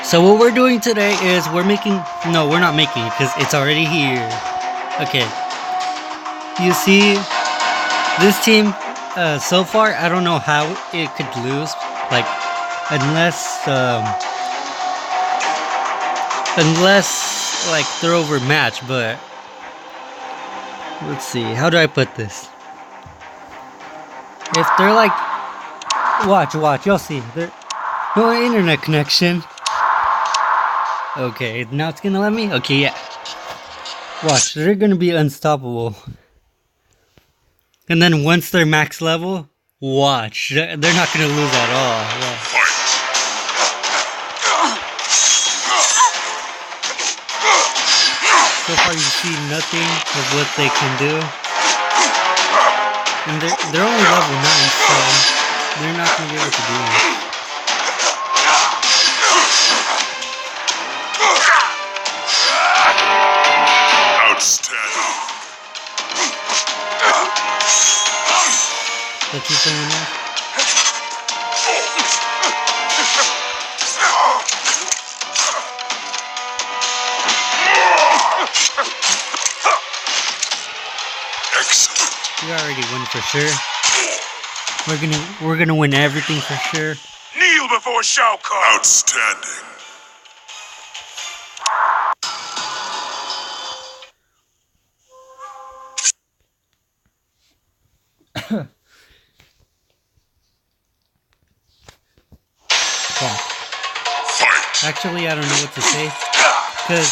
So what we're doing today is we're not making it because it's already here. Okay. You see, this team, so far, I don't know how it could lose. Like, unless, like, they're overmatched, but let's see. How do I put this? If they're like, watch, you'll see. No internet connection. Okay, now it's gonna let me? Okay, yeah. Watch, they're gonna be unstoppable. And then once they're max level, watch, they're not gonna lose at all. Watch. So far you see nothing of what they can do. And they're only level 9, so they're not gonna be able to do much. Let's see someone else. We already won for sure. We're gonna win everything for sure. Kneel before Shao Kahn. Outstanding. Actually, I don't know what to say, because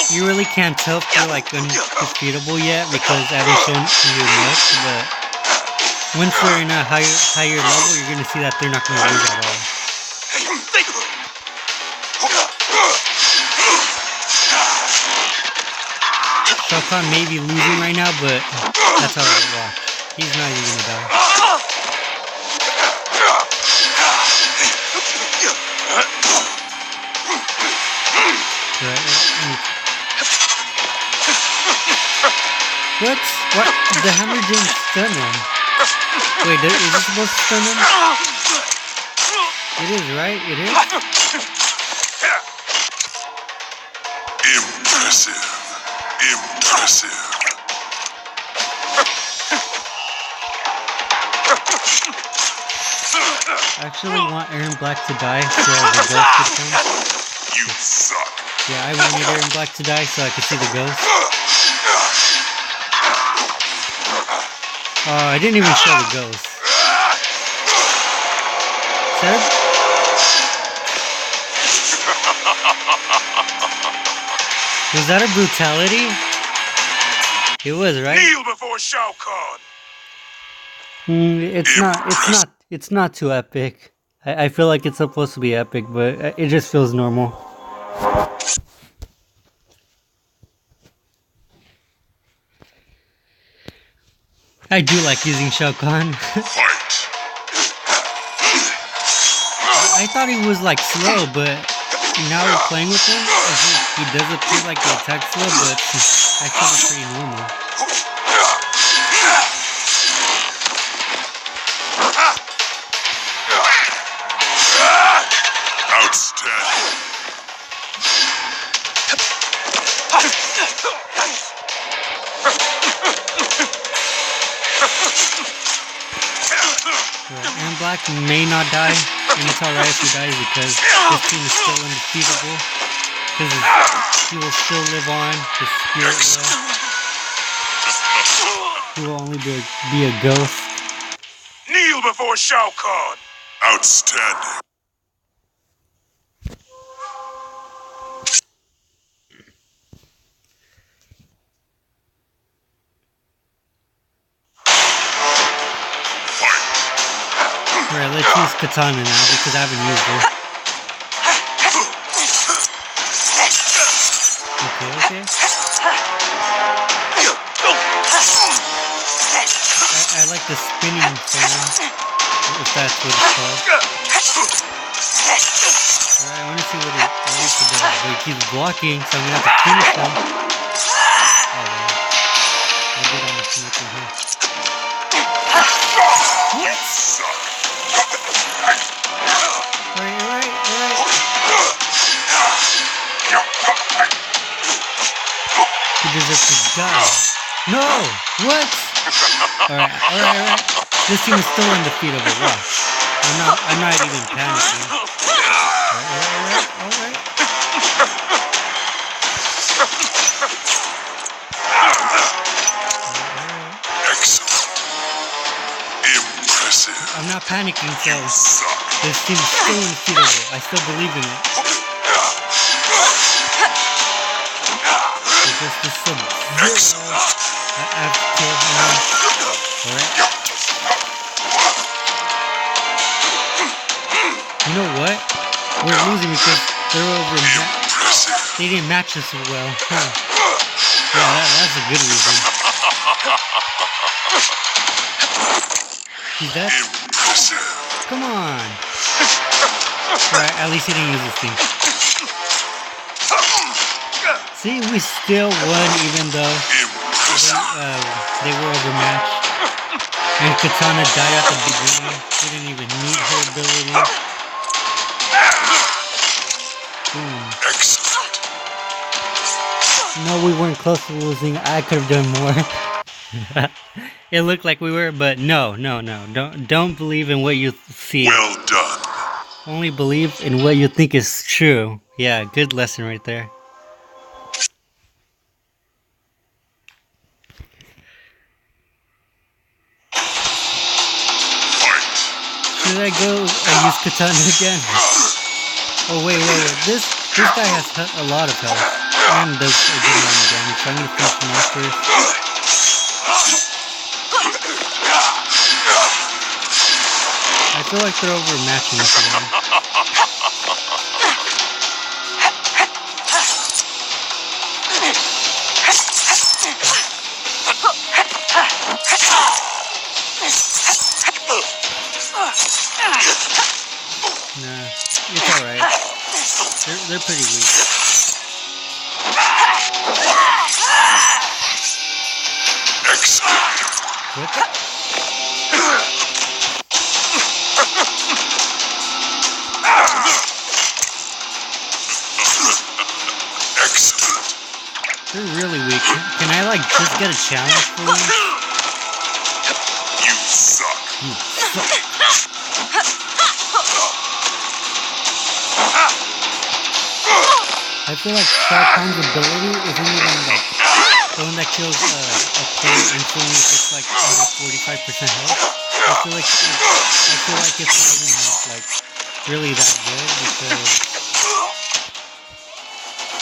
you really can't tell if they're like undefeatable yet, because I haven't shown you much, but once they're in a higher level, you're gonna see that they're not gonna lose at all. Shao Kahn may be losing right now, but that's how it walks. He's not even gonna die. What? The hammer didn't stun him. Wait, is it supposed to stun him? It is, right? It is? Impressive. I actually want Aaron Black to die so the ghost could come. You suck. Yeah, I wanted Aaron Black to die so I could see the ghost. Oh, I didn't even show the ghost. Seb? Was that a brutality? It was, right? Kneel before Shao Kahn. It's not too epic. I feel like it's supposed to be epic, but it just feels normal. I do like using Shao Kahn. I thought he was like slow, but now we're playing with him. He does appear like the attack slow, but it's actually pretty normal. Outstanding. And Black may not die, and it's alright if he dies because his team is still undefeatable. Because he will still live on, his spirit will. He will only be a ghost. Kneel before Shao Kahn. Outstanding. Alright, let's use Katana now because I haven't used her. Okay. I like the spinning fan, if that's what it's called. Alright, I want to see what he does. But he keeps blocking, so I'm going to have to finish him. Oh, wow. I did almost nothing here. What? Alright. God. No! What? Alright. This team is still undefeatable. Watch. I'm not even panicking. Alright. Excellent. Impressive. I'm not panicking, so You suck. this team is still undefeatable. I still believe in it. It's just this Excellent. I have to kill him. Alright. You know what? We're losing because they're over. Impressive. They didn't match us so well. Huh. Yeah, that's a good reason. See that? Impressive. Come on. Right, at least he didn't use this thing. See, we still won even though they were overmatched. And Katana died at the beginning. We didn't even need her ability. Excellent. No, we weren't close to losing. I could have done more. It looked like we were, but no. Don't believe in what you see. Well done. Only believe in what you think is true. Yeah, good lesson right there. Should I go and use Katana again? Oh wait. This guy has a lot of health and does a good amount of damage, so I'm gonna finish him off first. I feel like they're overmatching us again. Nah, it's alright. They're pretty weak. Excellent. What? Excellent. They're really weak. Can I like just get a challenge for them? You suck. You suck. I feel like Shao Kahn's ability isn't even like the one that kills a player instantly if it's like under 45% health. I feel like it's not even like really that good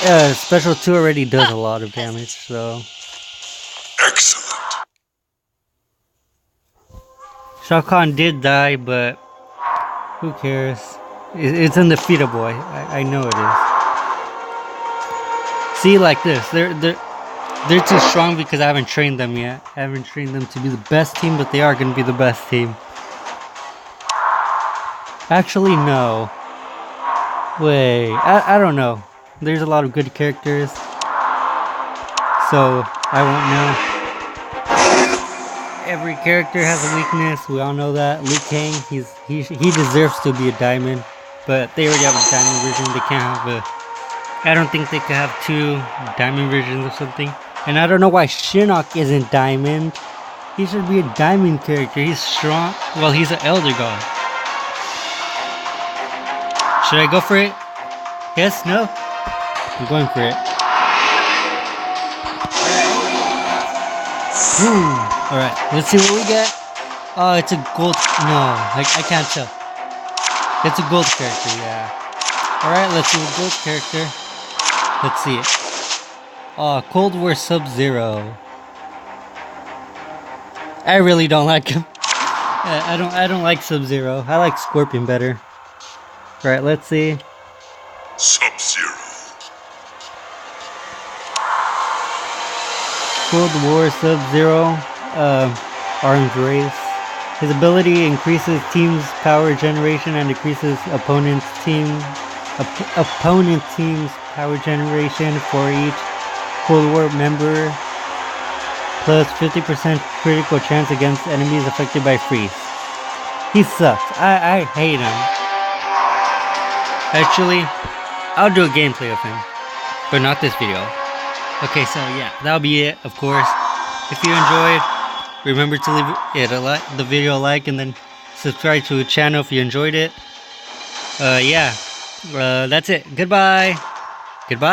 because Special 2 already does a lot of damage, so Excellent. Shao Kahn did die, but who cares? It's undefeatable. I know it is. See, like this, they're too strong because I haven't trained them yet. I haven't trained them to be the best team, but they are going to be the best team. Actually, no. Wait, I don't know. There's a lot of good characters, so I won't know. Every character has a weakness. We all know that. Liu Kang, he deserves to be a diamond, but they already have a diamond version. They can't have a. I don't think they could have 2 diamond versions or something. And I don't know why Shinnok isn't diamond. He should be a diamond character. He's strong. Well, he's an elder god. Should I go for it? Yes? No? I'm going for it. Alright, let's see what we get. Oh, it's a gold. No, I can't tell. It's a gold character, yeah. Alright, let's see a gold character. Let's see it. Oh, Cold War Sub-Zero. I really don't like him. I don't like Sub-Zero. I like Scorpion better. Right, let's see. Sub-Zero. Cold War Sub-Zero. Orange Race. His ability increases team's power generation and decreases opponent's team's power generation for each Cold War member, plus 50% critical chance against enemies affected by freeze. He sucks. I hate him. Actually, I'll do a gameplay of him, but not this video. Okay, so yeah, that'll be it, of course. If you enjoyed, remember to leave the video a like, and then subscribe to the channel if you enjoyed it. Yeah, that's it. Goodbye. Goodbye.